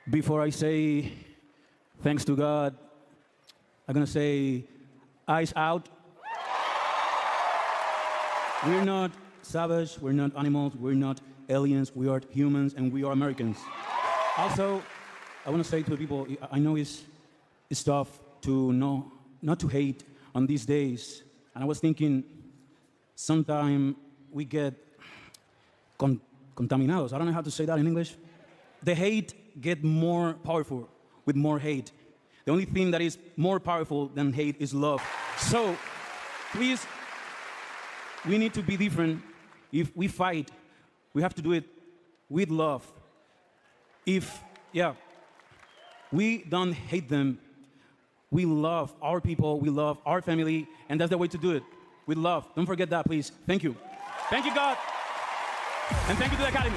Before I say thanks to God, I'm gonna say eyes out. We're not savage, we're not animals, we're not aliens, we are humans and we are Americans. Also, I wanna say to the people, I know it's tough to not to hate on these days. And I was thinking, sometime we get contaminados. I don't know how to say that in English. The hate get more powerful with more hate. The only thing that is more powerful than hate is love. So, please, we need to be different. If we fight, we have to do it with love. If, we don't hate them, we love our people, we love our family, and that's the way to do it, with love. Don't forget that, please. Thank you. Thank you, God. And thank you to the Academy.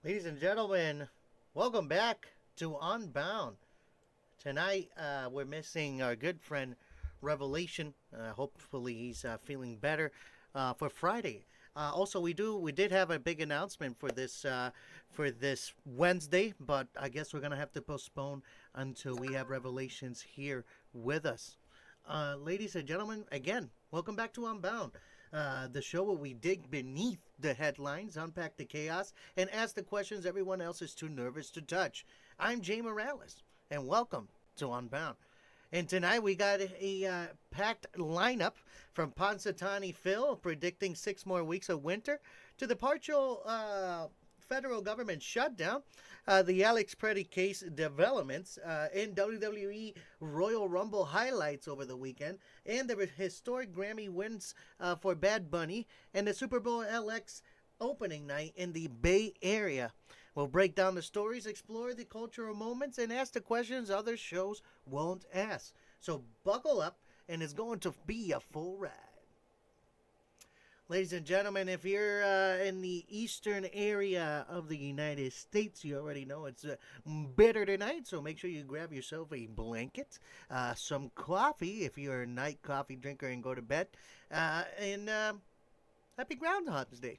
Ladies and gentlemen, welcome back to Unbound. Tonight, we're missing our good friend, Revelation. Hopefully he's feeling better for Friday. Also, we did have a big announcement for this Wednesday, but I guess we're going to have to postpone until we have Revelations here with us. Ladies and gentlemen, again, welcome back to Unbound. The show where we dig beneath the headlines, unpack the chaos, and ask the questions everyone else is too nervous to touch. I'm Jey Morales, and welcome to Unbound. And tonight we got a packed lineup from Punxsutawney Phil predicting 6 more weeks of winter to the partial federal government shutdown, the Pretti Case developments in WWE Royal Rumble highlights over the weekend, and the historic Grammy wins for Bad Bunny, and the Super Bowl LX opening night in the Bay Area. We'll break down the stories, explore the cultural moments, and ask the questions other shows won't ask. So buckle up, and it's going to be a full ride. Ladies and gentlemen, if you're in the eastern area of the United States, you already know it's bitter tonight, so make sure you grab yourself a blanket, some coffee if you're a night coffee drinker, and go to bed, and happy Groundhog's Day.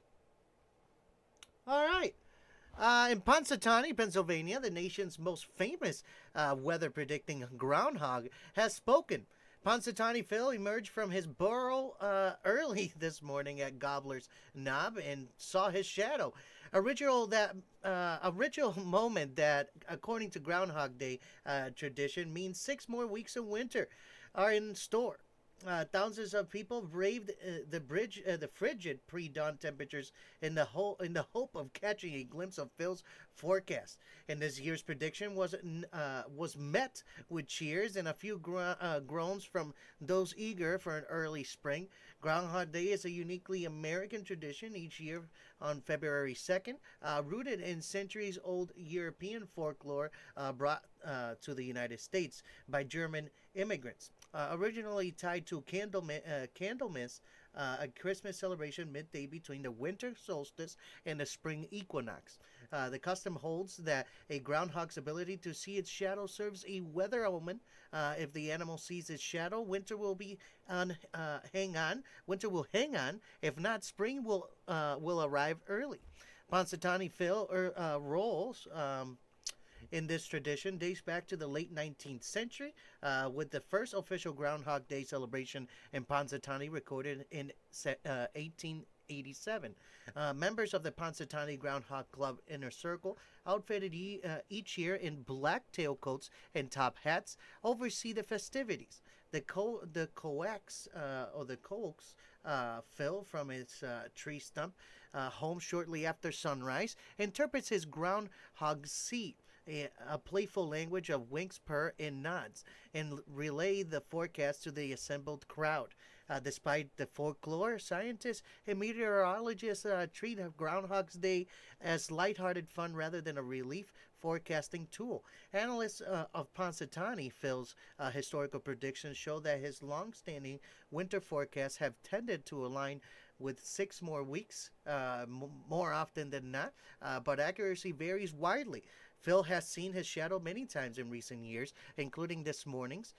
All right. In Punxsutawney, Pennsylvania, the nation's most famous weather predicting groundhog has spoken. Punxsutawney Phil emerged from his burrow early this morning at Gobbler's Knob and saw his shadow. A ritual moment that, according to Groundhog Day tradition, means 6 more weeks of winter are in store. Thousands of people braved the frigid pre-dawn temperatures in the hope of catching a glimpse of Phil's forecast. And this year's prediction was met with cheers and a few groans from those eager for an early spring. Groundhog Day is a uniquely American tradition each year on February 2nd, rooted in centuries-old European folklore brought to the United States by German immigrants. Originally tied to Candlemas, a Christmas celebration midday between the winter solstice and the spring equinox. The custom holds that a groundhog's ability to see its shadow serves a weather omen. If the animal sees its shadow, winter will hang on. If not, spring will arrive early. Punxsutawney Phil roles in this tradition dates back to the late 19th century, with the first official Groundhog Day celebration in Punxsutawney recorded in 1887. Members of the Punxsutawney Groundhog Club Inner Circle, outfitted each year in black tailcoats and top hats, oversee the festivities. The coax Phil from his tree stump home shortly after sunrise interprets his groundhog seat, a playful language of winks, purr, and nods, and relay the forecast to the assembled crowd. Despite the folklore, scientists and meteorologists treat Groundhog's Day as lighthearted fun rather than a relief forecasting tool. Analysts of Punxsutawney Phil's historical predictions show that his long-standing winter forecasts have tended to align with 6 more weeks, more often than not, but accuracy varies widely. Phil has seen his shadow many times in recent years, including this morning's,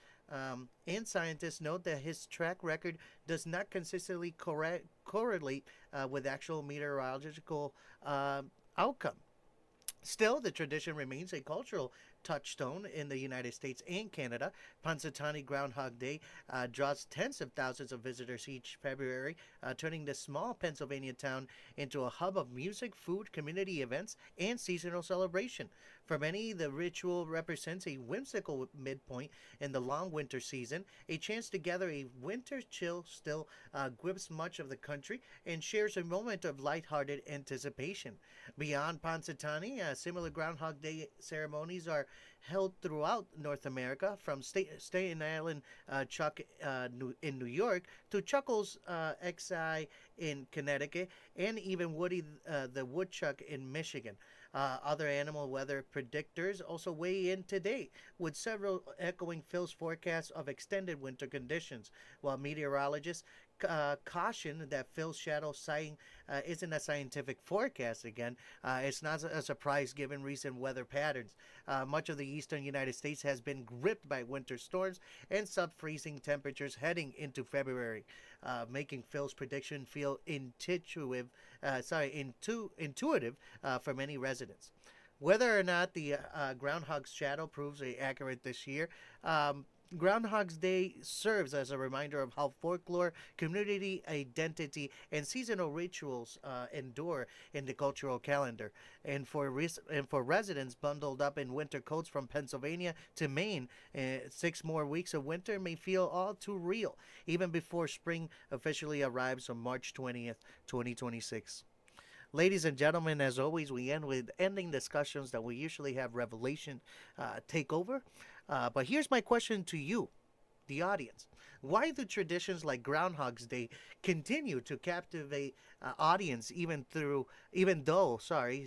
and scientists note that his track record does not consistently correlate with actual meteorological outcome. Still, the tradition remains a cultural touchstone in the United States and Canada. Punxsutawney Groundhog Day draws tens of thousands of visitors each February, turning this small Pennsylvania town into a hub of music, food, community events, and seasonal celebration. For many, the ritual represents a whimsical midpoint in the long winter season. A chance to gather a winter chill still grips much of the country and shares a moment of lighthearted anticipation. Beyond Punxsutawney, similar Groundhog Day ceremonies are held throughout North America, from Staten Island Chuck in New York to Chuckles XI in Connecticut, and even Woody the Woodchuck in Michigan. Other animal weather predictors also weigh in today, with several echoing Phil's forecast of extended winter conditions, while meteorologists caution that Phil's shadow sighting isn't a scientific forecast again. It's not a surprise given recent weather patterns. Much of the eastern United States has been gripped by winter storms and sub-freezing temperatures heading into February, making Phil's prediction feel intuitive for many residents. Whether or not the groundhog's shadow proves accurate this year, Groundhog's Day serves as a reminder of how folklore, community identity, and seasonal rituals endure in the cultural calendar. And for residents bundled up in winter coats from Pennsylvania to Maine, 6 more weeks of winter may feel all too real, even before spring officially arrives on March 20th, 2026. Ladies and gentlemen, as always, we end with ending discussions that we usually have Revelation take over. But here's my question to you, the audience. Why do traditions like Groundhog's Day continue to captivate audience even though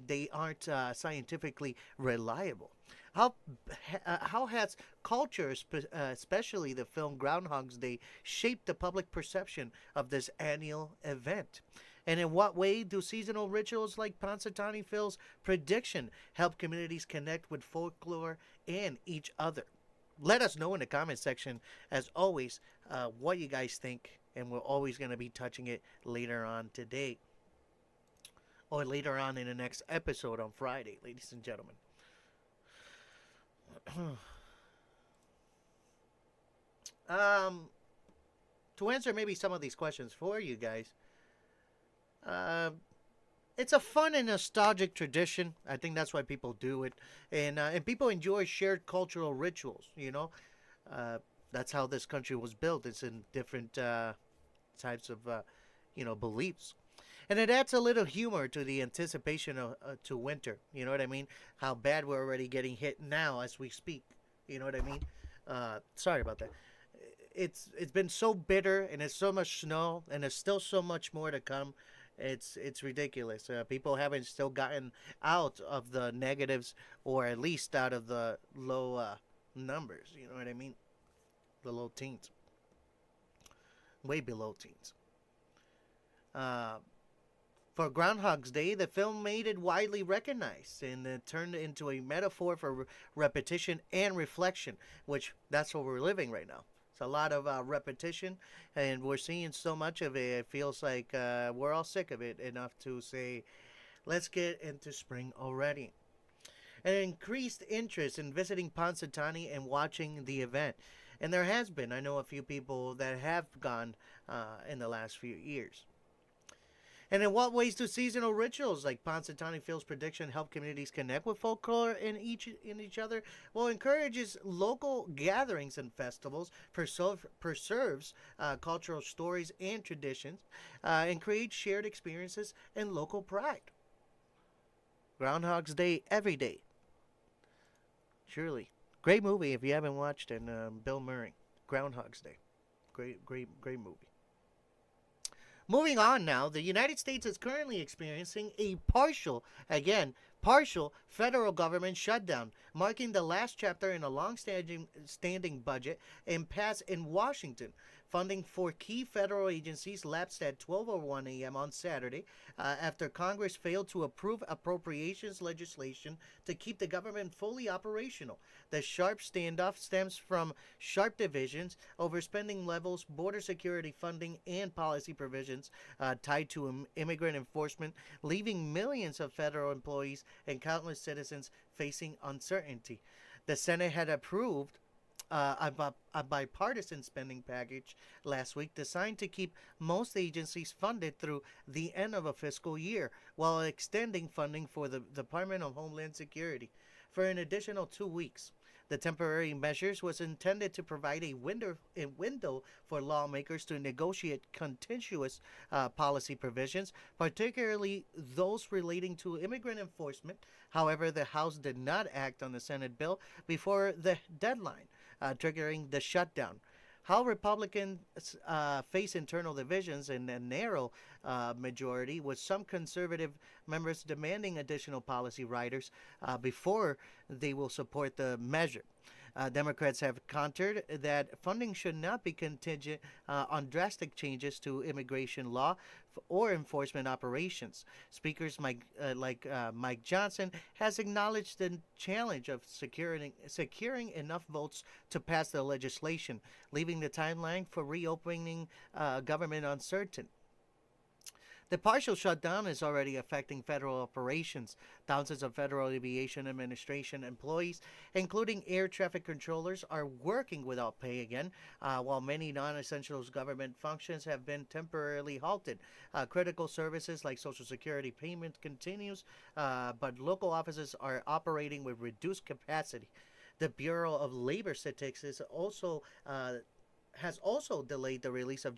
they aren't scientifically reliable? How has culture, especially the film Groundhog's Day, shaped the public perception of this annual event? And in what way do seasonal rituals like Punxsutawney Phil's prediction help communities connect with folklore and each other? Let us know in the comment section, as always, what you guys think, and we're always going to be touching it later on today, or later on in the next episode on Friday, ladies and gentlemen. To answer maybe some of these questions for you guys, it's a fun and nostalgic tradition. I think that's why people do it, and people enjoy shared cultural rituals. That's how this country was built. It's in different types of beliefs, and it adds a little humor to the anticipation to winter. You know what I mean? How bad we're already getting hit now as we speak. You know what I mean? Sorry about that. It's been so bitter, and it's so much snow, and there's still so much more to come. It's ridiculous. People haven't still gotten out of the negatives, or at least out of the low numbers. You know what I mean? The low teens. Way below teens. For Groundhog's Day, the film made it widely recognized, and it turned into a metaphor for repetition and reflection, which that's what we're living right now. It's a lot of repetition, and we're seeing so much of it. It feels like we're all sick of it enough to say, Let's get into spring already. An increased interest in visiting Punxsutawney and watching the event. And there has been. I know a few people that have gone in the last few years. And in what ways do seasonal rituals like Punxsutawney Phil's prediction help communities connect with folklore in each other? Well, encourages local gatherings and festivals, preserves cultural stories and traditions, and creates shared experiences and local pride. Groundhog's Day every day. Surely. Great movie if you haven't watched it. Bill Murray. Groundhog's Day. Great movie. Moving on now, the United States is currently experiencing a partial federal government shutdown, marking the last chapter in a long-standing budget impasse in Washington. Funding for key federal agencies lapsed at 12:01 a.m. on Saturday after Congress failed to approve appropriations legislation to keep the government fully operational. The sharp standoff stems from sharp divisions over spending levels, border security funding, and policy provisions tied to immigrant enforcement, leaving millions of federal employees and countless citizens facing uncertainty. The Senate had approved a bipartisan spending package last week designed to keep most agencies funded through the end of a fiscal year while extending funding for the Department of Homeland Security for an additional 2 weeks. The temporary measures was intended to provide a window for lawmakers to negotiate contentious policy provisions, particularly those relating to immigrant enforcement. However, the House did not act on the Senate bill before the deadline, triggering the shutdown. How Republicans face internal divisions in a narrow majority, with some conservative members demanding additional policy riders before they will support the measure. Democrats have countered that funding should not be contingent on drastic changes to immigration law or enforcement operations. Speakers Mike Johnson has acknowledged the challenge of securing enough votes to pass the legislation, leaving the timeline for reopening government uncertain. The partial shutdown is already affecting federal operations. Thousands of Federal Aviation Administration employees, including air traffic controllers, are working without pay again, while many non-essential government functions have been temporarily halted. Critical services like Social Security payment continues, but local offices are operating with reduced capacity. The Bureau of Labor Statistics has also delayed the release of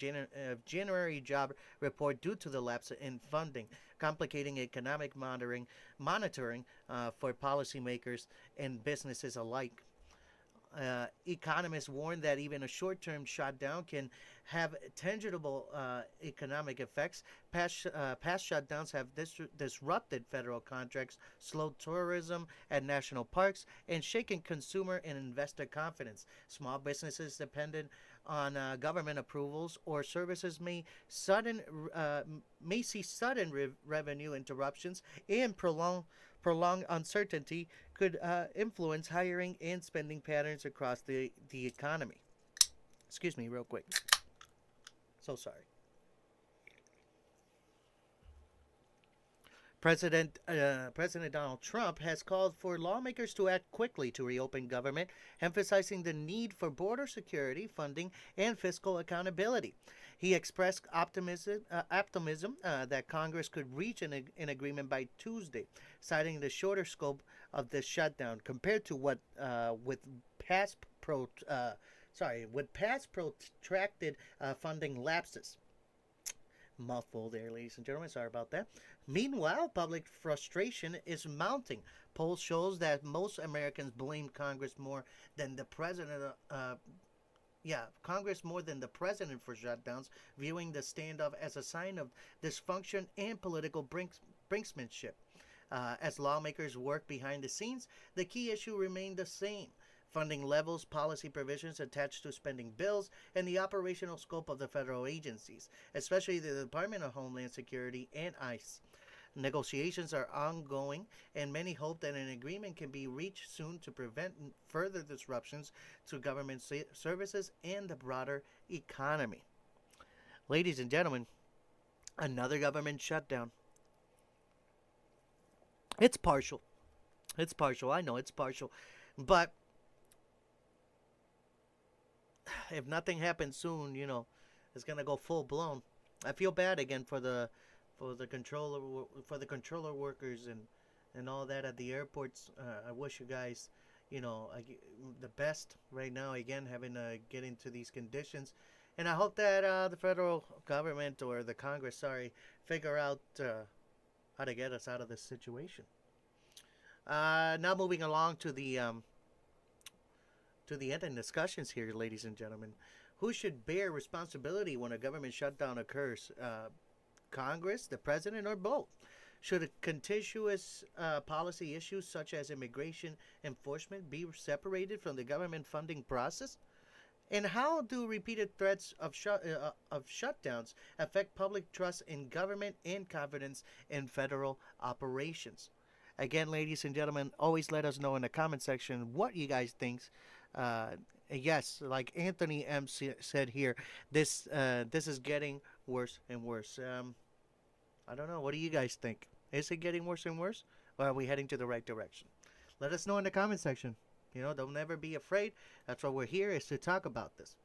January job report due to the lapse in funding, complicating economic monitoring for policymakers and businesses alike. Economists warn that even a short-term shutdown can have tangible economic effects. Past shutdowns have disrupted federal contracts, slowed tourism at national parks, and shaken consumer and investor confidence. Small businesses dependent on government approvals or services may see sudden revenue interruptions, and prolonged uncertainty could influence hiring and spending patterns across the economy. Excuse me, real quick. So sorry. President Donald Trump has called for lawmakers to act quickly to reopen government, emphasizing the need for border security, funding, and fiscal accountability. He expressed optimism that Congress could reach an agreement by Tuesday, citing the shorter scope of the shutdown compared to what with past protracted funding lapses. Mouthful there, ladies and gentlemen. Sorry about that. Meanwhile, public frustration is mounting. Polls shows that most Americans blame Congress more than the president. Congress more than the president for shutdowns, viewing the standoff as a sign of dysfunction and political brinksmanship. As lawmakers work behind the scenes, the key issue remained the same: funding levels, policy provisions attached to spending bills, and the operational scope of the federal agencies, especially the Department of Homeland Security and ICE. Negotiations are ongoing, and many hope that an agreement can be reached soon to prevent further disruptions to government services and the broader economy. Ladies and gentlemen, another government shutdown. It's partial. It's partial. I know it's partial. But if nothing happens soon, it's gonna go full blown. I feel bad again for the controller workers and all that at the airports. I wish you guys, the best right now. Again, having to get into these conditions, and I hope that the federal government or the Congress, sorry, figure out how to get us out of this situation. Now moving along to the ending discussions here, ladies and gentlemen. Who should bear responsibility when a government shutdown occurs? Congress, the president, or both? Should a contentious policy issues such as immigration enforcement be separated from the government funding process? And how do repeated threats of shutdowns affect public trust in government and confidence in federal operations? Again, ladies and gentlemen, always let us know in the comment section what you guys think. Yes, like Anthony M said here, this is getting worse and worse. I don't know. What do you guys think? Is it getting worse and worse? Or are we heading to the right direction? Let us know in the comment section. Don't never be afraid. That's why we're here, is to talk about this.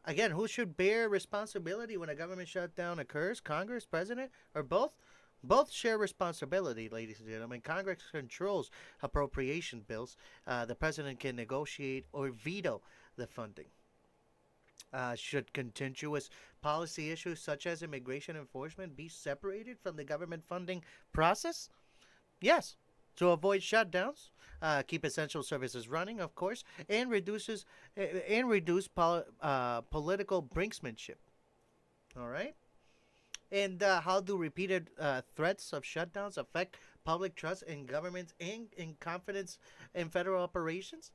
Again, who should bear responsibility when a government shutdown occurs? Congress, president, or both? Both share responsibility, ladies and gentlemen. Congress controls appropriation bills. The president can negotiate or veto the funding. Should contentious policy issues such as immigration enforcement be separated from the government funding process? Yes, to avoid shutdowns, keep essential services running, of course, and reduce political brinksmanship. All right. And how do repeated threats of shutdowns affect public trust in government and in confidence in federal operations?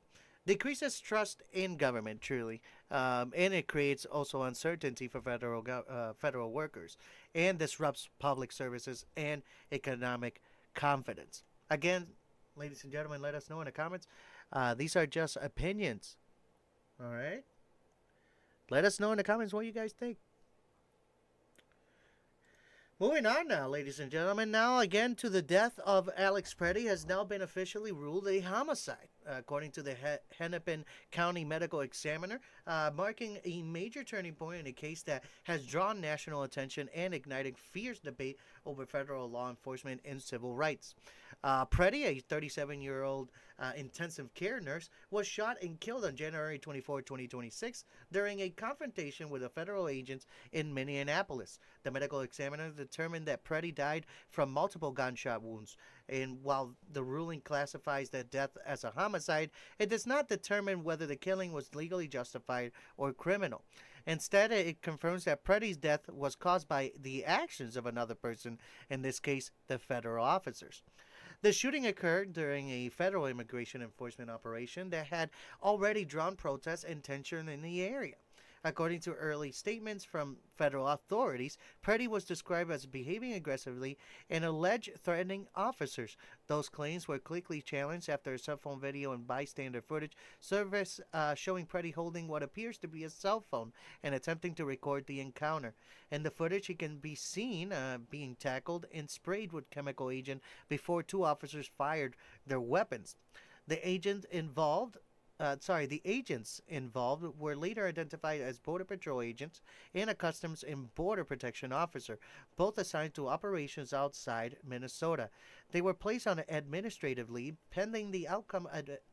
Decreases trust in government, truly, and it creates also uncertainty for federal workers, and disrupts public services and economic confidence. Again, ladies and gentlemen, let us know in the comments. These are just opinions. All right. Let us know in the comments what you guys think. Moving on now, ladies and gentlemen. Now again to the death of Alex Pretti has now been officially ruled a homicide, according to the Hennepin County Medical Examiner, marking a major turning point in a case that has drawn national attention and igniting fierce debate over federal law enforcement and civil rights. Pretti, a 37-year-old intensive care nurse, was shot and killed on January 24, 2026, during a confrontation with a federal agent in Minneapolis. The medical examiner determined that Pretti died from multiple gunshot wounds. And while the ruling classifies the death as a homicide, it does not determine whether the killing was legally justified or criminal. Instead, it confirms that Pretti's death was caused by the actions of another person, in this case, the federal officers. The shooting occurred during a federal immigration enforcement operation that had already drawn protests and tension in the area. According to early statements from federal authorities, Pretti was described as behaving aggressively and alleged threatening officers. Those claims were quickly challenged after a cell phone video and bystander footage surfaced showing Pretti holding what appears to be a cell phone and attempting to record the encounter. In the footage, he can be seen being tackled and sprayed with chemical agent before two officers fired their weapons. The agents involved were later identified as Border Patrol agents and a Customs and Border Protection officer, both assigned to operations outside Minnesota. They were placed on administrative leave pending the outcome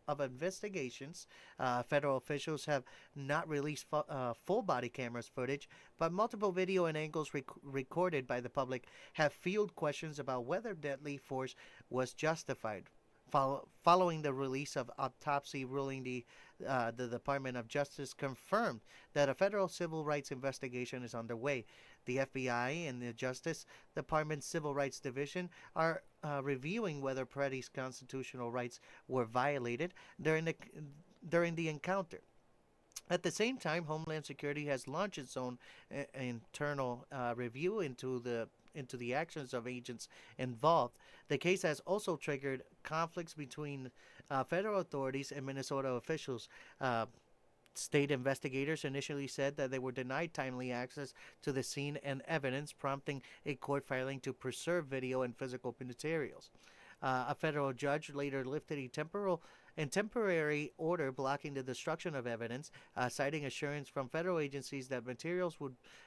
of investigations. Federal officials have not released full body cameras footage, but multiple video and angles recorded by the public have fueled questions about whether deadly force was justified. Following the release of autopsy ruling, the Department of Justice confirmed that a federal civil rights investigation is underway. The FBI and the Justice Department's Civil Rights Division are reviewing whether Pretti's constitutional rights were violated during the encounter. At the same time, Homeland Security has launched its own internal review into the actions of agents involved. The case has also triggered conflicts between federal authorities and Minnesota officials. State investigators initially said that they were denied timely access to the scene and evidence, prompting a court filing to preserve video and physical materials. A federal judge later lifted a temporary order blocking the destruction of evidence, citing assurance from federal agencies that materials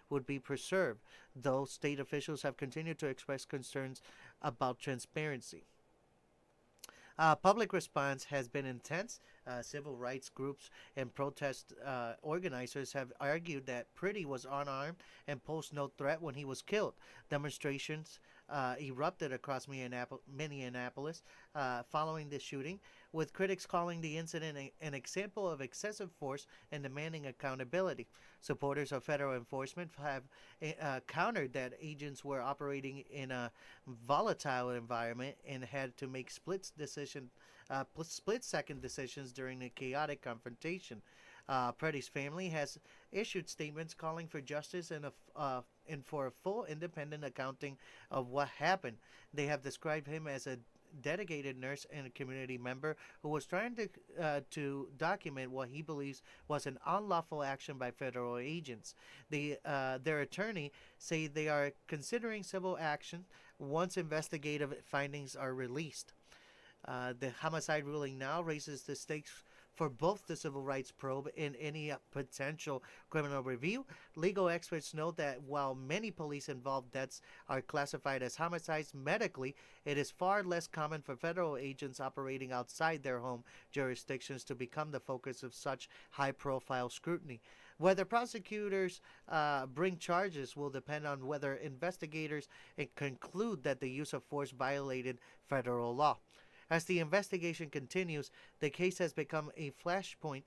would be preserved, though state officials have continued to express concerns about transparency. Public response has been intense. Civil rights groups and protest organizers have argued that Pretti was unarmed and posed no threat when he was killed. Demonstrations erupted across Minneapolis following the shooting, with critics calling the incident an example of excessive force and demanding accountability. Supporters of federal enforcement have countered that agents were operating in a volatile environment and had to make split-second decisions during the chaotic confrontation. Pretti's family has issued statements calling for justice and for a full independent accounting of what happened. They have described him as a dedicated nurse and a community member who was trying to document what he believes was an unlawful action by federal agents. Their attorney say they are considering civil action once investigative findings are released. The homicide ruling now raises the stakes for both the civil rights probe and any potential criminal review. Legal experts note that while many police-involved deaths are classified as homicides medically, it is far less common for federal agents operating outside their home jurisdictions to become the focus of such high-profile scrutiny. Whether prosecutors bring charges will depend on whether investigators conclude that the use of force violated federal law. As the investigation continues, the case has become a flashpoint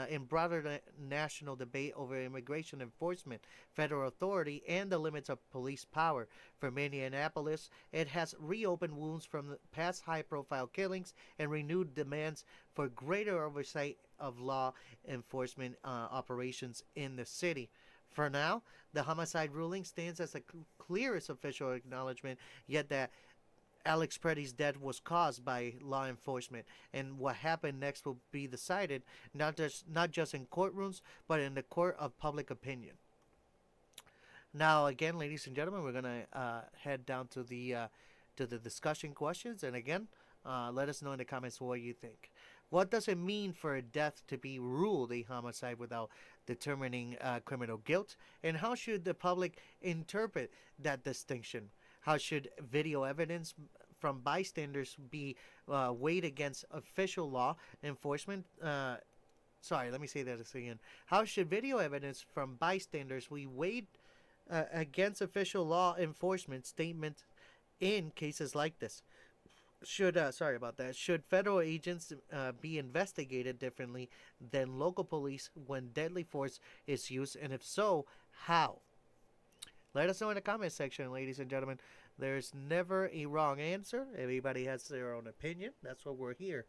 in broader national debate over immigration enforcement, federal authority, and the limits of police power. For Minneapolis, it has reopened wounds from the past high-profile killings and renewed demands for greater oversight of law enforcement operations in the city. For now, the homicide ruling stands as the clearest official acknowledgement, yet that Alex Pretti's death was caused by law enforcement, and what happened next will be decided not just in courtrooms, but in the court of public opinion. Now, again, ladies and gentlemen, we're gonna head down to the discussion questions, and again, let us know in the comments what you think. What does it mean for a death to be ruled a homicide without determining criminal guilt, and how should the public interpret that distinction? How should video evidence from bystanders be weighed against official law enforcement? Let me say that again. How should video evidence from bystanders be weighed against official law enforcement statements in cases like this? Should federal agents be investigated differently than local police when deadly force is used, and if so, how? Let us know in the comment section, ladies and gentlemen. There's never a wrong answer. Everybody has their own opinion. That's what we're here.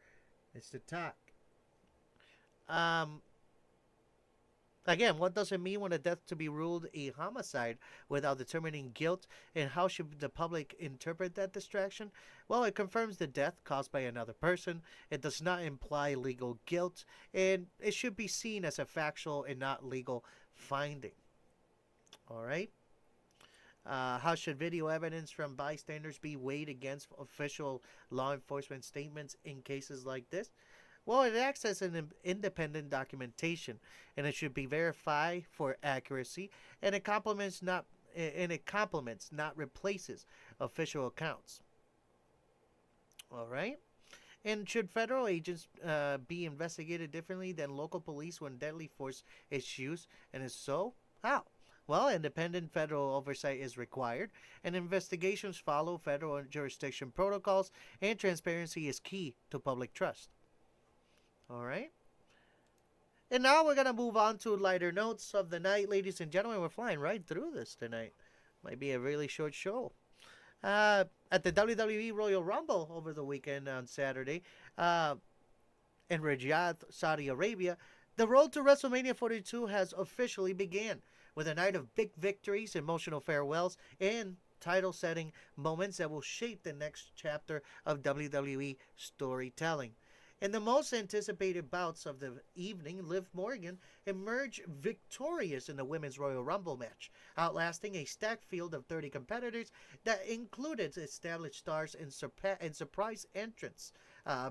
It's to talk. Again, what does it mean when a death to be ruled a homicide without determining guilt, and how should the public interpret that distraction? Well, it confirms the death caused by another person. It does not imply legal guilt, and it should be seen as a factual and not legal finding. All right? How should video evidence from bystanders be weighed against official law enforcement statements in cases like this? Well, it acts as an independent documentation, and it should be verified for accuracy, and it complements, not replaces official accounts. All right? And should federal agents be investigated differently than local police when deadly force is used, and if so, how? Well, independent federal oversight is required, and investigations follow federal jurisdiction protocols, and transparency is key to public trust. All right? And now we're going to move on to lighter notes of the night, ladies and gentlemen. We're flying right through this tonight. Might be a really short show. At the WWE Royal Rumble over the weekend on Saturday in Riyadh, Saudi Arabia, the road to WrestleMania 42 has officially begun, with a night of big victories, emotional farewells, and title-setting moments that will shape the next chapter of WWE storytelling. In the most anticipated bouts of the evening, Liv Morgan emerged victorious in the Women's Royal Rumble match, outlasting a stacked field of 30 competitors that included established stars and surprise entrants.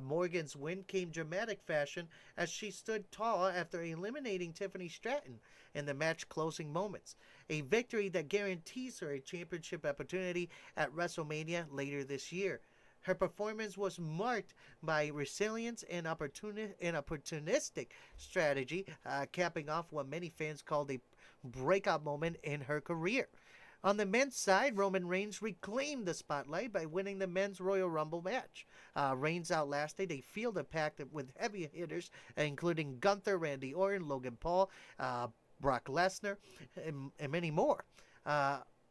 Morgan's win came dramatic fashion as she stood tall after eliminating Tiffany Stratton in the match closing moments, a victory that guarantees her a championship opportunity at WrestleMania later this year. Her performance was marked by resilience and opportunistic strategy, capping off what many fans called a breakout moment in her career. On the men's side, Roman Reigns reclaimed the spotlight by winning the men's Royal Rumble match. Reigns outlasted a field packed with heavy hitters, including Gunther, Randy Orton, Logan Paul, Brock Lesnar, and many more.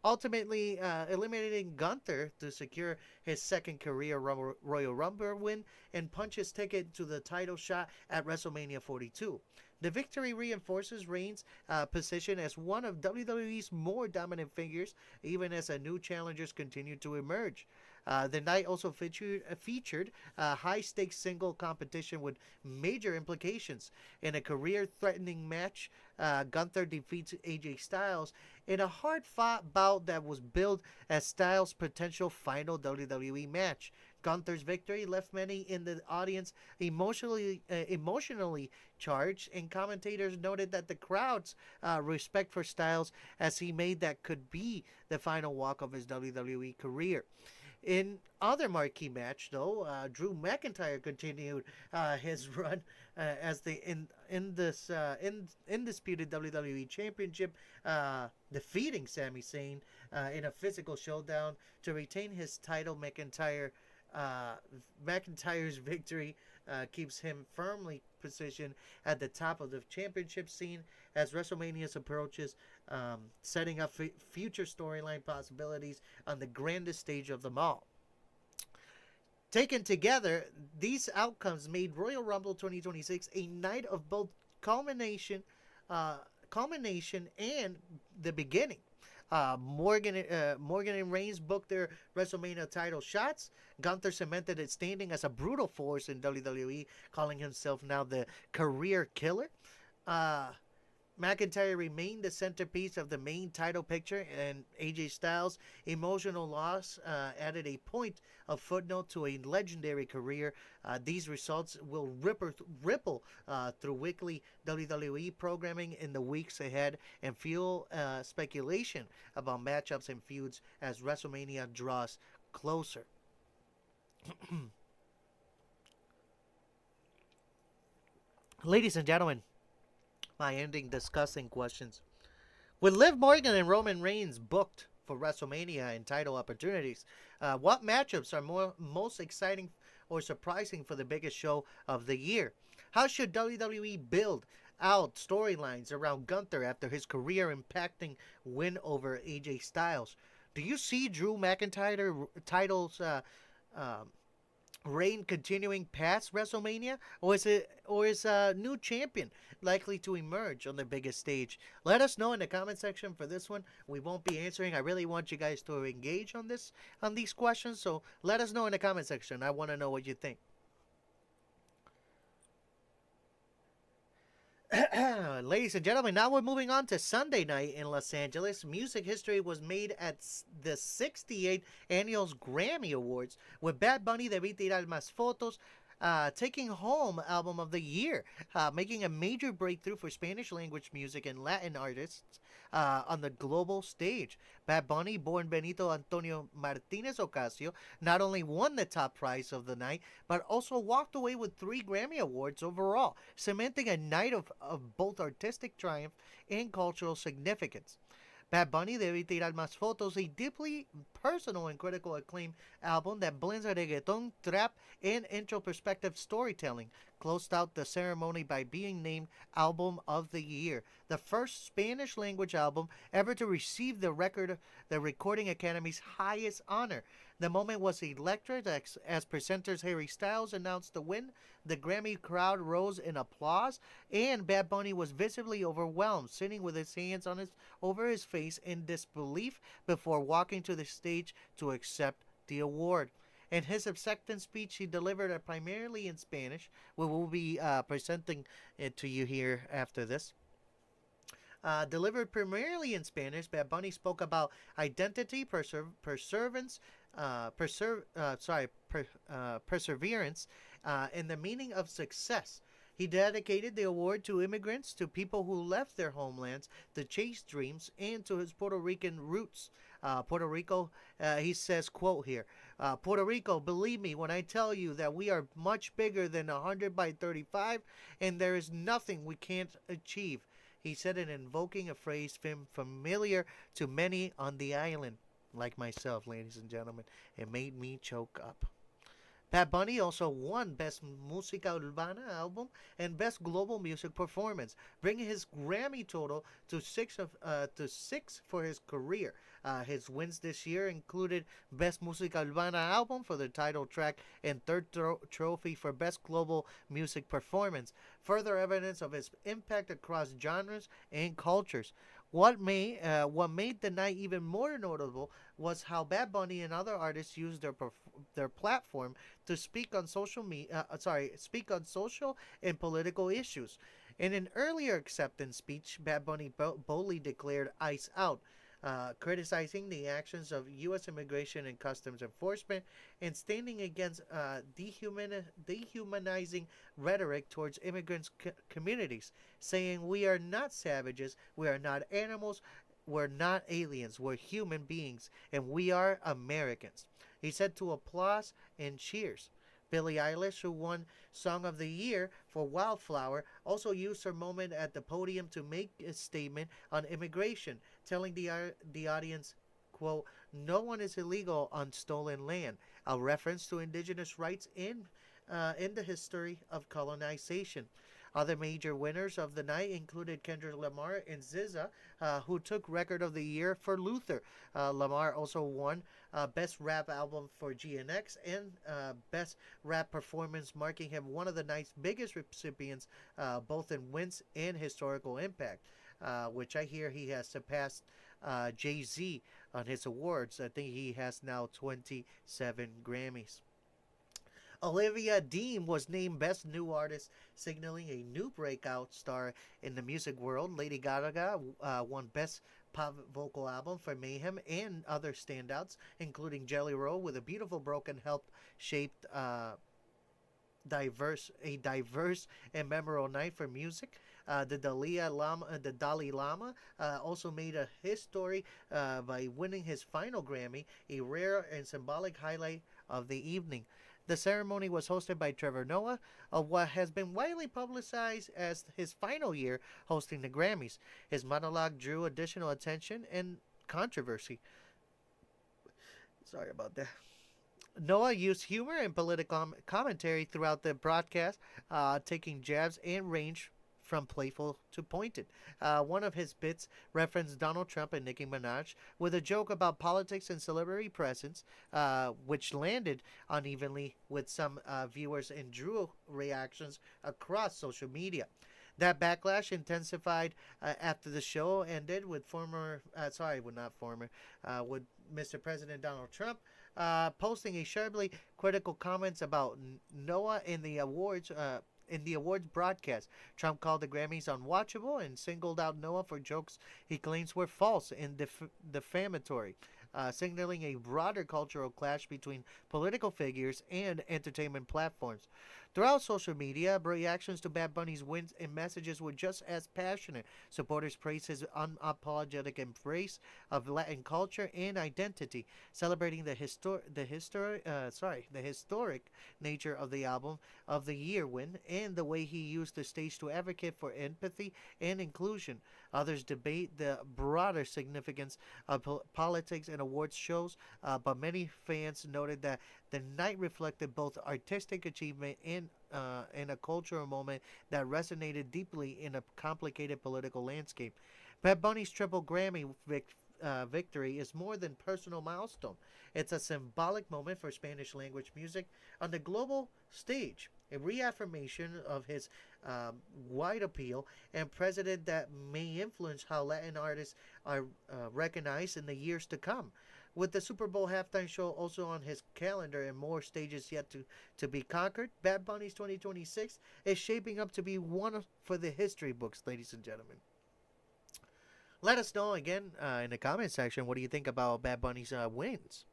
Ultimately eliminating Gunther to secure his second career Royal Rumble win and punch his ticket to the title shot at WrestleMania 42. The victory reinforces Reigns' position as one of WWE's more dominant figures, even as new challengers continue to emerge. The night also featured a high-stakes single competition with major implications. In a career-threatening match, Gunther defeats AJ Styles in a hard-fought bout that was billed as Styles' potential final WWE match. Gunther's victory left many in the audience emotionally charged, and commentators noted that the crowd's respect for Styles as he made that could be the final walk of his WWE career. In other marquee match, though, Drew McIntyre continued his run as the undisputed WWE Championship, defeating Sami Zayn in a physical showdown to retain his title. McIntyre's victory keeps him firmly positioned at the top of the championship scene as WrestleMania approaches, setting up future storyline possibilities on the grandest stage of them all. Taken together, these outcomes made Royal Rumble 2026 a night of both culmination and the beginning. Morgan and Reigns booked their WrestleMania title shots. Gunther cemented its standing as a brutal force in WWE, calling himself now the career killer. McIntyre remained the centerpiece of the main title picture, and AJ Styles' emotional loss added a point of footnote to a legendary career. These results will ripple through weekly WWE programming in the weeks ahead and fuel speculation about matchups and feuds as WrestleMania draws closer. Ladies and gentlemen, my ending discussing questions. With Liv Morgan and Roman Reigns booked for WrestleMania and title opportunities, what matchups are most exciting or surprising for the biggest show of the year? How should WWE build out storylines around Gunther after his career-impacting win over AJ Styles? Do you see Drew McIntyre titles reign continuing past WrestleMania, or is a new champion likely to emerge on the biggest stage? Let us know in the comment section for this one. We won't be answering. I really want you guys to engage on these questions, so let us know in the comment section. I want to know what you think. Ladies and gentlemen, now we're moving on to Sunday night in Los Angeles. Music history was made at the 68th Annual Grammy Awards, with Bad Bunny, Debí Tirar Más Fotos, taking home Album of the Year, making a major breakthrough for Spanish-language music and Latin artists on the global stage. Bad Bunny, born Benito Antonio Martinez Ocasio, not only won the top prize of the night, but also walked away with 3 Grammy Awards overall, cementing a night of both artistic triumph and cultural significance. Bad Bunny, Debí Tirar Más Fotos, a deeply personal and critical acclaim album that blends reggaeton, trap, and introspective storytelling, closed out the ceremony by being named Album of the Year, the first Spanish-language album ever to receive the Recording Academy's highest honor. The moment was electric as presenters Harry Styles announced the win. The Grammy crowd rose in applause, and Bad Bunny was visibly overwhelmed, sitting with his hands over his face in disbelief before walking to the stage to accept the award. In his acceptance speech, he delivered primarily in Spanish. We will be presenting it to you here after this. Delivered primarily in Spanish, Bad Bunny spoke about identity, perseverance, perseverance, and the meaning of success. He dedicated the award to immigrants, to people who left their homelands to chase dreams, and to his Puerto Rican roots. Puerto Rico, he says, quote here, Puerto Rico, believe me when I tell you that we are much bigger than 100 by 35, and there is nothing we can't achieve. He said it, invoking a phrase familiar to many on the island, like myself, ladies and gentlemen. It made me choke up. Bad Bunny also won Best Música Urbana Album and Best Global Music Performance, bringing his Grammy total to six for his career. His wins this year included Best Música Urbana Album for the title track and third trophy for Best Global Music Performance, further evidence of his impact across genres and cultures. What made the night even more notable was how Bad Bunny and other artists used their platform to speak on social and political issues. In an earlier acceptance speech, Bad Bunny boldly declared "Ice Out," criticizing the actions of U.S. Immigration and Customs Enforcement and standing against dehumanizing rhetoric towards immigrants' communities, saying, "We are not savages, we are not animals, we're not aliens, we're human beings, and we are Americans." He said to applause and cheers. Billie Eilish, who won Song of the Year for Wildflower, also used her moment at the podium to make a statement on immigration, telling the audience, quote, "No one is illegal on stolen land," a reference to indigenous rights in the history of colonization. Other major winners of the night included Kendrick Lamar and SZA, who took Record of the Year for Luther. Lamar also won Best Rap Album for GNX and Best Rap Performance, marking him one of the night's biggest recipients, both in wins and historical impact, which I hear he has surpassed Jay-Z on his awards. I think he has now 27 Grammys. Olivia Dean was named Best New Artist, signaling a new breakout star in the music world. Lady Gaga won Best Pop Vocal Album for Mayhem and other standouts, including Jelly Roll with a beautiful broken help-shaped diverse and memorable night for music. The Dalai Lama also made a history by winning his final Grammy, a rare and symbolic highlight of the evening. The ceremony was hosted by Trevor Noah of what has been widely publicized as his final year hosting the Grammys. His monologue drew additional attention and controversy. Sorry about that. Noah used humor and political commentary throughout the broadcast, taking jabs and range from playful to pointed. One of his bits referenced Donald Trump and Nicki Minaj with a joke about politics and celebrity presence, which landed unevenly with some viewers and drew reactions across social media. That backlash intensified after the show ended with with Mr. President Donald Trump posting a sharply critical comments about Noah in the awards broadcast. Trump called the Grammys unwatchable and singled out Noah for jokes he claims were false and defamatory, signaling a broader cultural clash between political figures and entertainment platforms. Throughout social media, reactions to Bad Bunny's wins and messages were just as passionate. Supporters praised his unapologetic embrace of Latin culture and identity, celebrating the historic nature of the album of the year win and the way he used the stage to advocate for empathy and inclusion. Others debate the broader significance of politics and awards shows, but many fans noted that the night reflected both artistic achievement and a cultural moment that resonated deeply in a complicated political landscape. Bad Bunny's triple Grammy victory is more than personal milestone. It's a symbolic moment for Spanish language music on the global stage, a reaffirmation of his wide appeal and precedent that may influence how Latin artists are recognized in the years to come. With the Super Bowl halftime show also on his calendar and more stages yet to be conquered, Bad Bunny's 2026 is shaping up to be for the history books, ladies and gentlemen. Let us know again in the comment section, what do you think about Bad Bunny's wins?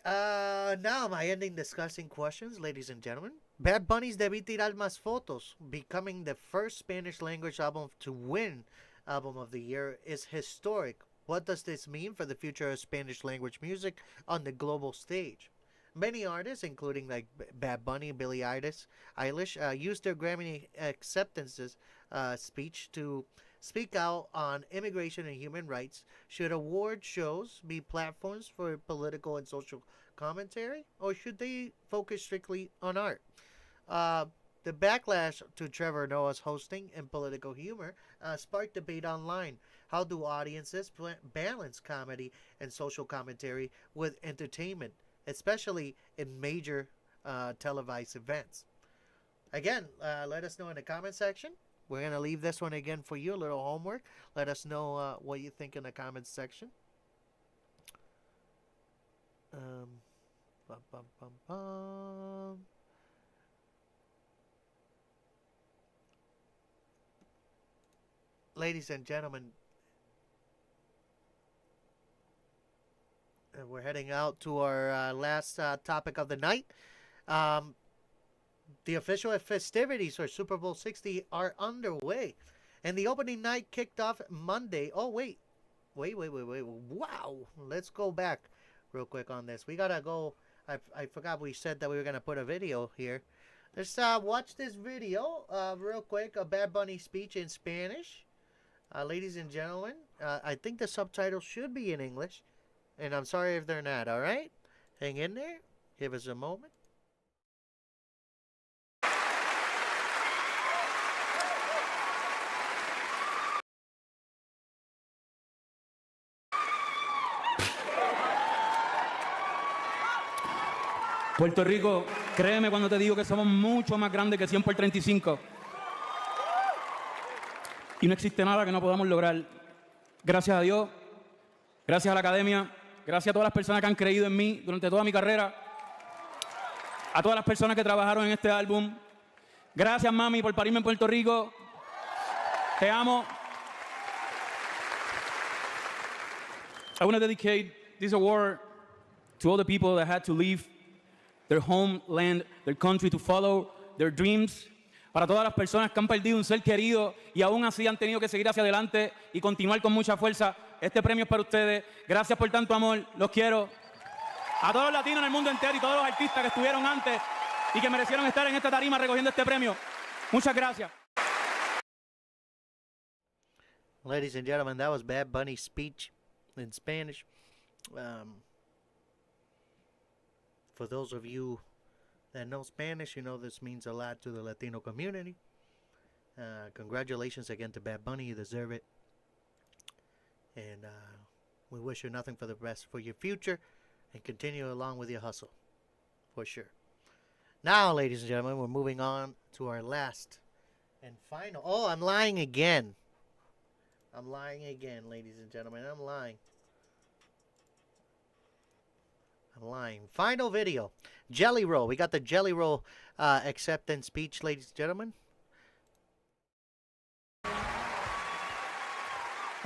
Now my ending discussing questions, ladies and gentlemen. Bad Bunny's Debí Tirar Más Fotos, becoming the first Spanish language album to win Album of the Year, is historic. What does this mean for the future of Spanish language music on the global stage? Many artists, including like Bad Bunny, Billie Eilish, used their Grammy acceptances speech to speak out on immigration and human rights. Should award shows be platforms for political and social commentary, or should they focus strictly on art? The backlash to Trevor Noah's hosting and political humor sparked debate online. How do audiences balance comedy and social commentary with entertainment, especially in major televised events? Again, let us know in the comment section. We're going to leave this one again for you, a little homework. Let us know what you think in the comments section. Bum, bum, bum, bum. Ladies and gentlemen, we're heading out to our last topic of the night. The official festivities for Super Bowl 60 are underway, and the opening night kicked off Monday. Oh, wait. Wow. Let's go back real quick on this. We got to go. I forgot we said that we were going to put a video here. Let's watch this video real quick, a Bad Bunny speech in Spanish. Ladies and gentlemen, I think the subtitles should be in English, and I'm sorry if they're not, all right? Hang in there. Give us a moment. Puerto Rico, créeme cuando te digo que somos mucho más grandes que 100 por 35. Y no existe nada que no podamos lograr. Gracias a Dios, gracias a la academia, gracias a todas las personas que han creído en mí durante toda mi carrera, a todas las personas que trabajaron en este álbum. Gracias, mami, por parirme en Puerto Rico. Te amo. I want to dedicate this award to all the people that had to leave their homeland, their country, to follow their dreams. Para todas las personas que han perdido un ser querido y aún así han tenido que seguir hacia adelante y continuar con mucha fuerza. Este premio es para ustedes. Gracias por tanto amor. Los quiero. A todos los latinos en el mundo entero y todos los artistas que estuvieron antes y que merecieron estar en esta tarima recogiendo este premio. Muchas gracias. Ladies and gentlemen, that was Bad Bunny's speech in Spanish. For those of you that know Spanish, you know this means a lot to the Latino community. Congratulations again to Bad Bunny. You deserve it. And we wish you nothing for the best for your future and continue along with your hustle, for sure. Now, ladies and gentlemen, we're moving on to our last and final. Oh, I'm lying again. I'm lying again, ladies and gentlemen. I'm lying. Final video. Jelly Roll. We got the Jelly Roll acceptance speech, ladies and gentlemen. I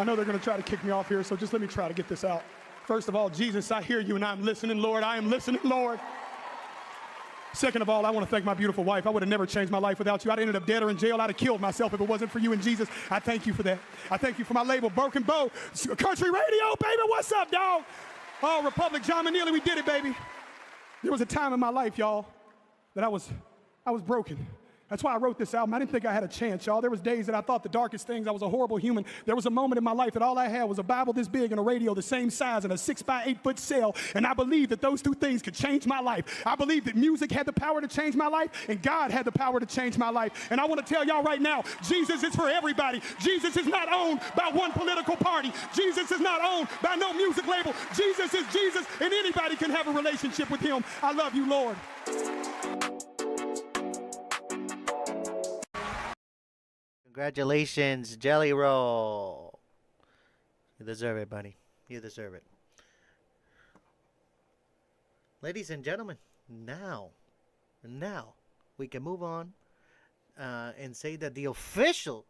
know they're going to try to kick me off here, so just let me try to get this out. First of all, Jesus, I hear you and I'm listening, Lord. I am listening, Lord. Second of all, I want to thank my beautiful wife. I would have never changed my life without you. I'd ended up dead or in jail. I'd have killed myself if it wasn't for you and Jesus. I thank you for that. I thank you for my label, Broken Bow, Country Radio, baby. What's up, dog? Oh, Republic, John Manili, we did it, baby. There was a time in my life, y'all, that I was broken. That's why I wrote this album. I didn't think I had a chance, y'all. There was days that I thought the darkest things. I was a horrible human. There was a moment in my life that all I had was a Bible this big and a radio the same size and a 6x8 foot cell. And I believed that those two things could change my life. I believed that music had the power to change my life and God had the power to change my life. And I want to tell y'all right now, Jesus is for everybody. Jesus is not owned by one political party. Jesus is not owned by no music label. Jesus is Jesus, and anybody can have a relationship with him. I love you, Lord. Congratulations, Jelly Roll. You deserve it, buddy. You deserve it. Ladies and gentlemen, now we can move on and say that the official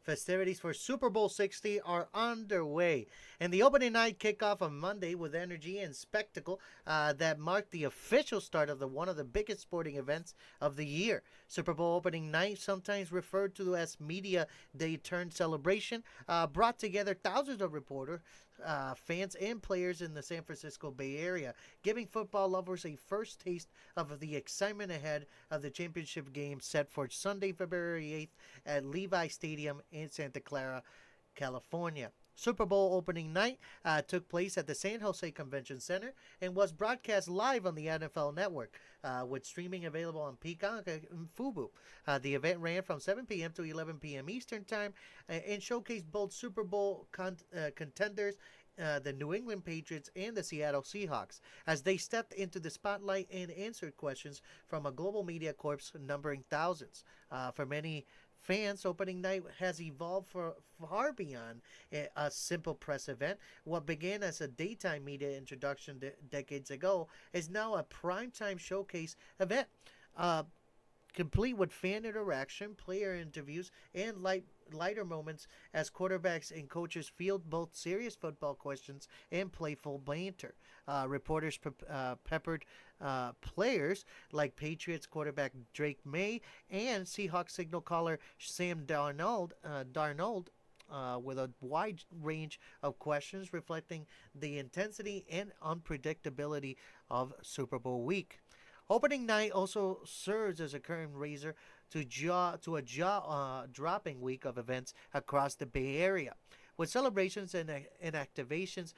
festivities for Super Bowl 60 are underway, and the opening night kickoff on Monday with energy and spectacle that marked the official start of one of the biggest sporting events of the year. Super Bowl opening night, sometimes referred to as Media Day turned celebration, brought together thousands of reporters, fans, and players in the San Francisco Bay Area, giving football lovers a first taste of the excitement ahead of the championship game set for Sunday, February 8th at Levi Stadium in Santa Clara, California. Super Bowl opening night took place at the San Jose Convention Center and was broadcast live on the NFL Network, with streaming available on Peacock and Fubo. The event ran from 7 p.m. to 11 p.m. Eastern Time and showcased both Super Bowl contenders, the New England Patriots and the Seattle Seahawks, as they stepped into the spotlight and answered questions from a global media corps numbering thousands. For many fans, opening night has evolved far beyond a simple press event. What began as a daytime media introduction decades ago is now a primetime showcase event, complete with fan interaction, player interviews, and lighter moments as quarterbacks and coaches field both serious football questions and playful banter. Reporters peppered players like Patriots quarterback Drake May and Seahawks signal caller Sam Darnold with a wide range of questions reflecting the intensity and unpredictability of Super Bowl week. Opening night also serves as a curtain raiser to a jaw-dropping week of events across the Bay Area, with celebrations and activations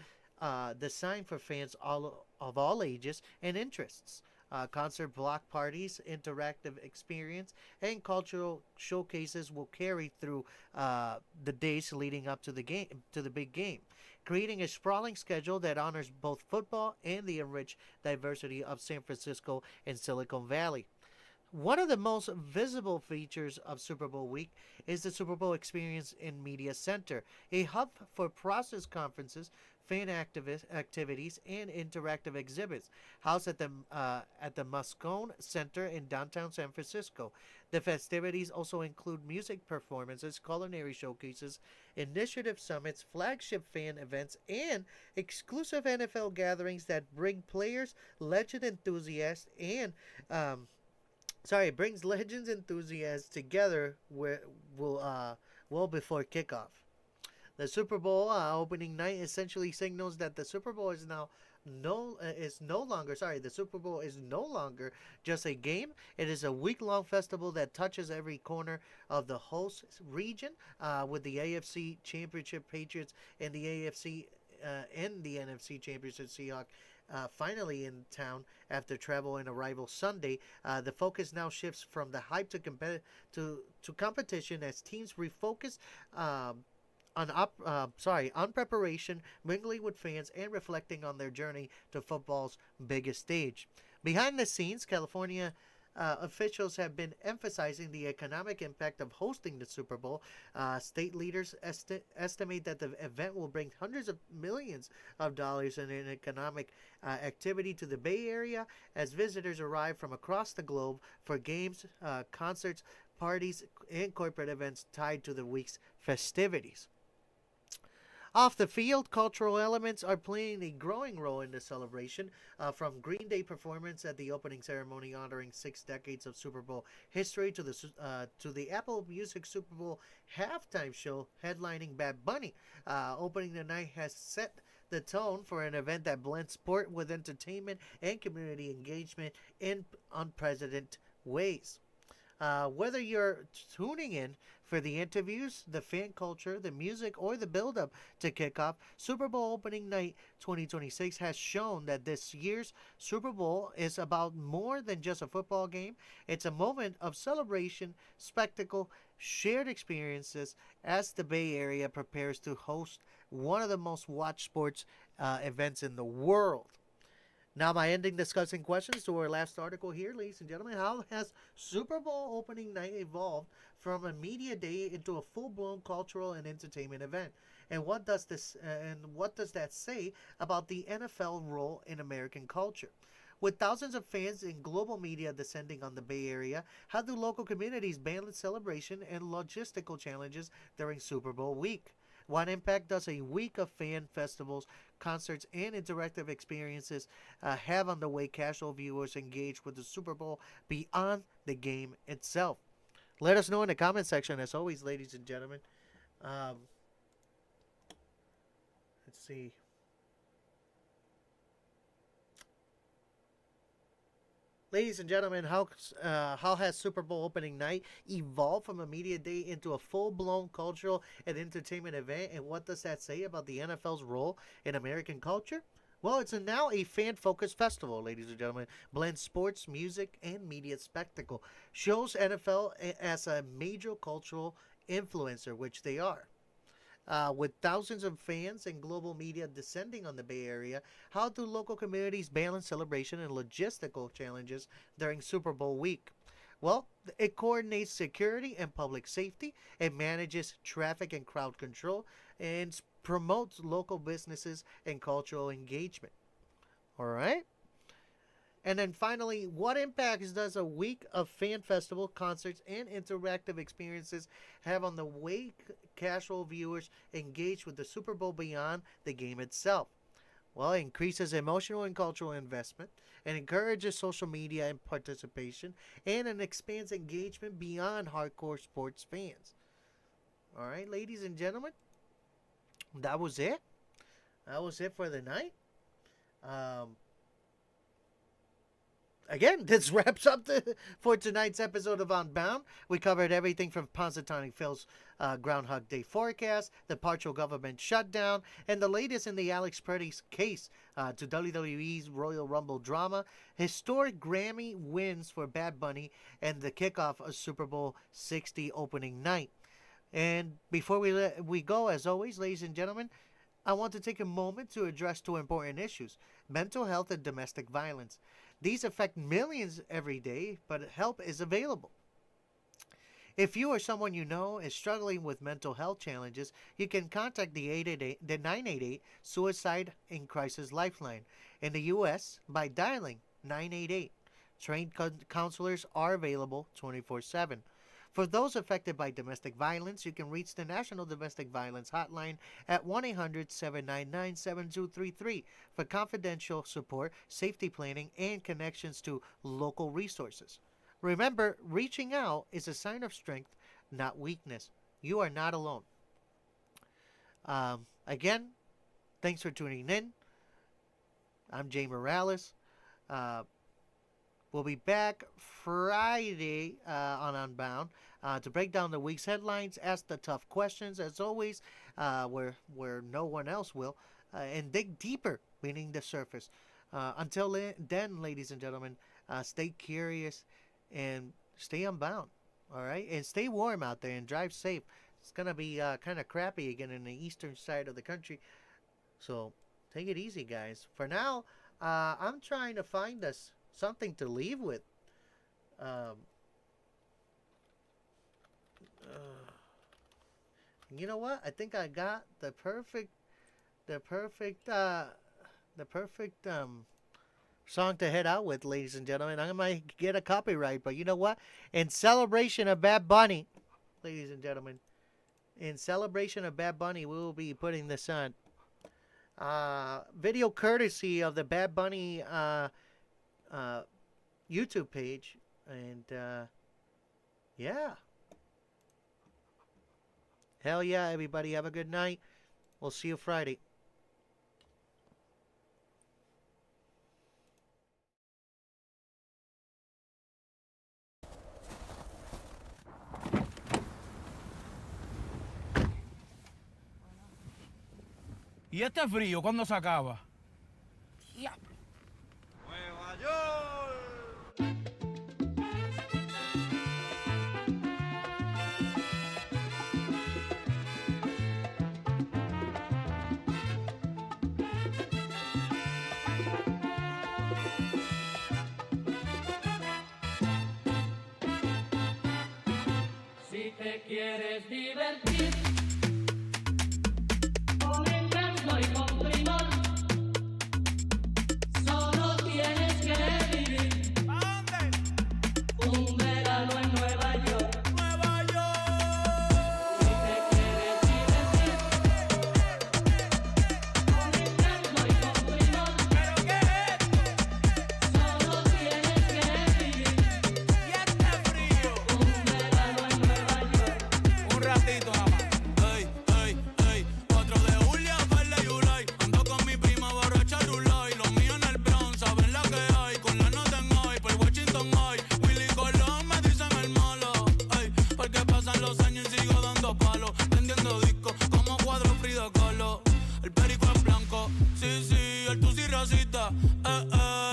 designed for fans of all ages and interests. Concert block parties, interactive experience, and cultural showcases will carry through the days leading up to the big game, creating a sprawling schedule that honors both football and the enriched diversity of San Francisco and Silicon Valley. One of the most visible features of Super Bowl week is the Super Bowl Experience and Media Center, a hub for process conferences, fan activities, and interactive exhibits, housed at the Moscone Center in downtown San Francisco. The festivities also include music performances, culinary showcases, initiative summits, flagship fan events, and exclusive NFL gatherings that bring players, legend enthusiasts, and brings legends enthusiasts together well before kickoff. The Super Bowl opening night essentially signals that the Super Bowl is no longer just a game. It is a week-long festival that touches every corner of the host region, with the AFC Championship Patriots and the AFC and the NFC Championship Seahawks finally in town after travel and arrival Sunday. The focus now shifts from the hype to competition as teams refocus on preparation, mingling with fans, and reflecting on their journey to football's biggest stage. Behind the scenes, California officials have been emphasizing the economic impact of hosting the Super Bowl. State leaders estimate that the event will bring hundreds of millions of dollars in economic activity to the Bay Area as visitors arrive from across the globe for games, concerts, parties, and corporate events tied to the week's festivities. Off the field, cultural elements are playing a growing role in the celebration, from Green Day performance at the opening ceremony honoring 6 decades of Super Bowl history to the Apple Music Super Bowl halftime show headlining Bad Bunny. Opening the night has set the tone for an event that blends sport with entertainment and community engagement in unprecedented ways. Whether you're tuning in for the interviews, the fan culture, the music, or the build-up to kickoff, Super Bowl opening night 2026 has shown that this year's Super Bowl is about more than just a football game. It's a moment of celebration, spectacle, shared experiences as the Bay Area prepares to host one of the most watched sports events in the world. Now, my ending discussing questions to our last article here, ladies and gentlemen. How has Super Bowl opening night evolved from a media day into a full-blown cultural and entertainment event? And what does that say about the NFL role in American culture? With thousands of fans and global media descending on the Bay Area, how do local communities balance celebration and logistical challenges during Super Bowl week? What impact does a week of fan festivals, concerts, and interactive experiences have on the way casual viewers engage with the Super Bowl beyond the game itself? Let us know in the comment section, as always, ladies and gentlemen. Let's see. Ladies and gentlemen, how has Super Bowl opening night evolved from a media day into a full-blown cultural and entertainment event? And what does that say about the NFL's role in American culture? Well, it's now a fan-focused festival, ladies and gentlemen. Blends sports, music, and media spectacle. Shows NFL as a major cultural influencer, which they are. With thousands of fans and global media descending on the Bay Area, how do local communities balance celebration and logistical challenges during Super Bowl week? Well, it coordinates security and public safety, it manages traffic and crowd control, and promotes local businesses and cultural engagement. All right? And then finally, what impacts does a week of fan festival, concerts, and interactive experiences have on the way casual viewers engage with the Super Bowl beyond the game itself? Well, it increases emotional and cultural investment, and encourages social media and participation, and it expands engagement beyond hardcore sports fans. All right, ladies and gentlemen, that was it. That was it for the night. Again, this wraps up for tonight's episode of Unbound. We covered everything from Punxsutawney Phil's Groundhog Day forecast, the partial government shutdown, and the latest in the Pretti Case to WWE's Royal Rumble drama, historic Grammy wins for Bad Bunny, and the kickoff of Super Bowl 60 opening night. And before we go, as always, ladies and gentlemen, I want to take a moment to address two important issues: mental health and domestic violence. These affect millions every day, but help is available. If you or someone you know is struggling with mental health challenges, you can contact the 988 Suicide in Crisis Lifeline in the U.S. by dialing 988. Trained counselors are available 24/7. For those affected by domestic violence, you can reach the National Domestic Violence Hotline at 1-800-799-7233 for confidential support, safety planning, and connections to local resources. Remember, reaching out is a sign of strength, not weakness. You are not alone. Again, thanks for tuning in. I'm Jey Morales. We'll be back Friday on Unbound to break down the week's headlines, ask the tough questions, as always, where no one else will, and dig deeper beneath the surface. Until then, ladies and gentlemen, stay curious and stay unbound, all right? And stay warm out there and drive safe. It's going to be kind of crappy again in the eastern side of the country, so take it easy, guys. For now, I'm trying to find us something to leave with. You know what? I think I got the perfect song to head out with, ladies and gentlemen. I might get a copyright, but you know what? In celebration of Bad Bunny, ladies and gentlemen, in celebration of Bad Bunny, we will be putting this on. Video courtesy of the Bad Bunny YouTube page, and yeah, hell yeah, everybody, have a good night. We'll see you Friday. ¿Y este frío cuándo se acaba? Nueva York. te quieres divertir con encanto y con primor, solo tienes que vivir un verano en Nueva York. Nueva York. Si te quieres divertir con encanto y con primor, ¿Pero qué es esto? solo tienes que vivir Y este frío. un verano en Nueva York. Un ratito nada más. Ey, ey, ey, 4 de julio, Farley y Ulay. Ando con mi prima borracha Rulay. Los míos en el Bronx, saben la que hay. Con la nota en hoy, por Washington hoy. Willy Colón me dicen el malo. Ey, porque pasan los años y sigo dando palos. Prendiendo discos como cuadro Frida Kahlo. El perico es blanco, sí, sí, el tusi racista.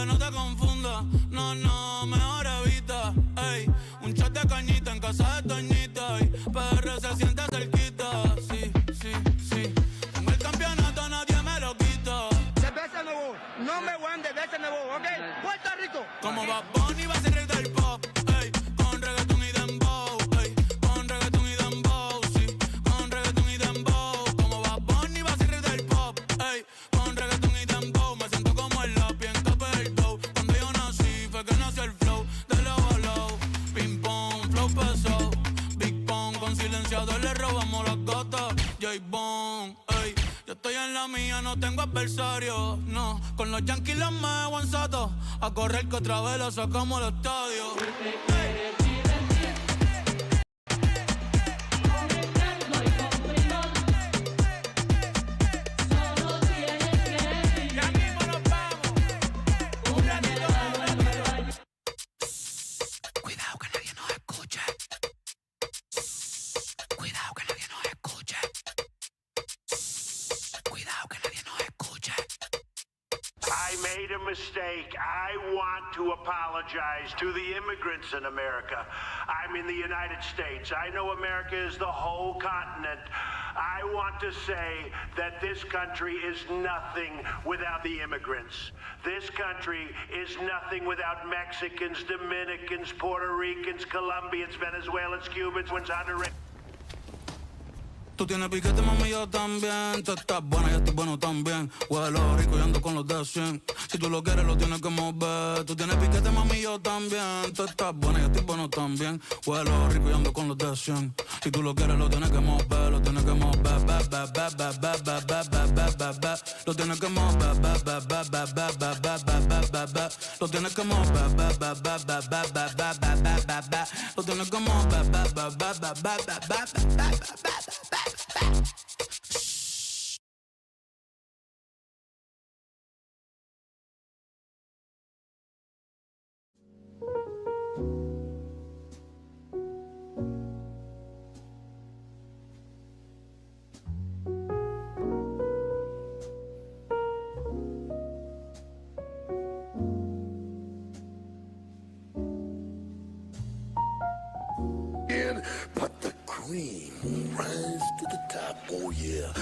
No te confundas, no, no, mejor evita. Ey, un chat de cañita en casa de Toñita. Y PR se siente cerquita, sí, sí, sí. Tengo el campeonato, nadie me lo quita. Cerveza nuevo, no me voy de cerveza nuevo, ¿ok? Puerto Rico. Como Bad Bunny va a ser rey del pop, ey, con reggaeton y dembow, ey, con reggaeton y dembow, sí, con reggaeton y dembow. Como Bad Bunny va a ser rey del pop, ey, con reggaeton y dembow. Me siento como el lápiz en tope del dough. Cuando yo nací fue que nació el flow de low a low. Ping pong, flow pesado, Big Pong, con silenciador le robamos las gotas. Jey Bond, ey, yo estoy en la mía, no tengo adversario, no. Con los Yankees los me en Soto, a correr que otra vez la sacamos al estadio. Si te quieres divertir con encanto y con primor, solo tienes que vivir Ya mismo nos vamos. un verano en Nueva York. Cuidado que nadie nos escuche. Cuidado que nadie nos escuche. Cuidado que nadie nos escuche. I made a mistake. I want to apologize to the immigrants in America. I'm in the United States. I know America is the whole continent. I want to say that this country is nothing without the immigrants. This country is nothing without Mexicans, Dominicans, Puerto Ricans, Colombians, Venezuelans, Cubans, Honduras. Tú tienes piquete, mami, yo también. Tú estás buena, yo estoy bueno también. Huelo rico y ando con los de 100. Si tú lo quieres, lo tienes que mover. Tú tienes piquete, mami, yo también. Tú estás buena, yo estoy bueno también. Huelo rico y ando con los de 100. Si tú lo quieres, lo tienes que mover. Lo tienes que mover. Lo tienes que mover. Lo tienes que mover. Lo tienes que mover. But the cream rise to the top, oh yeah.